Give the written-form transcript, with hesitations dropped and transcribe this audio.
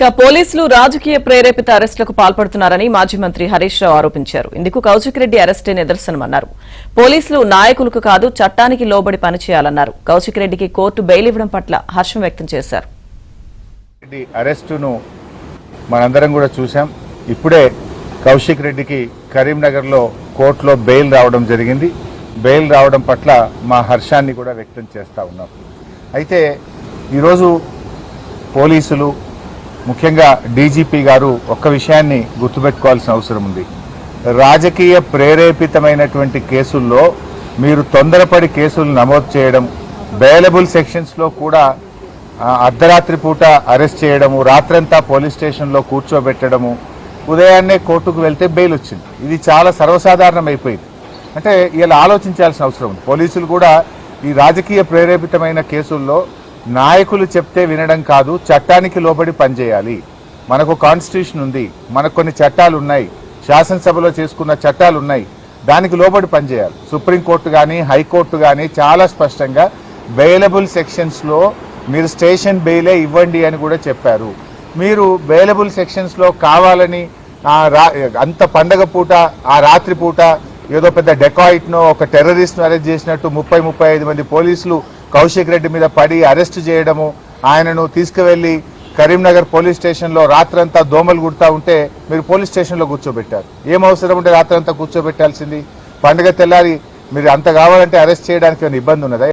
పోలీసులు రాజకీయ ప్రేరేపిత అరెస్టులకు పాల్పడుతున్నారని మాజీ మంత్రి హరీష్ రావు ఆరోపించారు. ఇందుకు కౌశిక్ రెడ్డి అరెస్టే నిదర్శనమన్నారు. పోలీసులు నాయకులకు కాదు చట్టానికి లోబడి పనిచేయాలన్నారు. కౌశిక్ రెడ్డికి కోర్టు బెయిల్ ఇవ్వడం పట్ల హర్షం వ్యక్తం చేశారు. అరెస్టును మనందరం కూడా చూశాం. ఇప్పుడే కౌశిక్ రెడ్డికి కరీంనగర్లో కోర్టులో బెయిల్ రావడం జరిగింది. బెయిల్ రావడం పట్ల మా హర్షాన్ని కూడా వ్యక్తం చేస్తూ ఉన్నాం. అయితే ఈరోజు పోలీసులు ముఖ్యంగా డీజీపీ గారు ఒక్క విషయాన్ని గుర్తుపెట్టుకోవాల్సిన అవసరం ఉంది. రాజకీయ ప్రేరేపితమైనటువంటి కేసుల్లో మీరు తొందరపడి కేసులు నమోదు చేయడం, బెయిలబుల్ సెక్షన్స్లో కూడా అర్ధరాత్రి పూట అరెస్ట్ చేయడము, రాత్రంతా పోలీస్ స్టేషన్లో కూర్చోబెట్టడము, ఉదయాన్నే కోర్టుకు వెళ్తే బెయిల్ వచ్చింది. ఇది చాలా సర్వసాధారణం అయిపోయింది. అంటే ఇలా ఆలోచించాల్సిన అవసరం ఉంది. పోలీసులు కూడా ఈ రాజకీయ ప్రేరేపితమైన కేసుల్లో నాయకులు చెప్తే వినడం కాదు, చట్టానికి లోబడి పనిచేయాలి. మనకు కాన్స్టిట్యూషన్ ఉంది, మనకు కొన్ని చట్టాలు ఉన్నాయి, శాసనసభలో చేసుకున్న చట్టాలు ఉన్నాయి, దానికి లోబడి పనిచేయాలి. సుప్రీంకోర్టు కానీ హైకోర్టు కానీ చాలా స్పష్టంగా బెయిలబుల్ సెక్షన్స్లో మీరు స్టేషన్ బెయిలే ఇవ్వండి అని కూడా చెప్పారు. మీరు బెయిలబుల్ సెక్షన్స్లో కావాలని అంత పండగ పూట ఆ రాత్రి పూట ఏదో పెద్ద డెకాయిట్నో ఒక టెర్రరిస్ట్ను అరెస్ట్ చేసినట్టు 30-35 మంది పోలీసులు కౌశిక్ రెడ్డి మీద పడి అరెస్ట్ చేయడము, ఆయనను తీసుకువెళ్లి కరీంనగర్ పోలీస్ స్టేషన్లో రాత్రంతా దోమలు కుడతా ఉంటే మీరు పోలీస్ స్టేషన్లో కూర్చోబెట్టారు. ఏం అవసరం ఉంటే రాత్రంతా కూర్చోబెట్టాల్సింది? పండుగ తెల్లారి మీరు అంత కావాలంటే అరెస్ట్ చేయడానికి ఏమైనా ఇబ్బంది ఉన్నదా?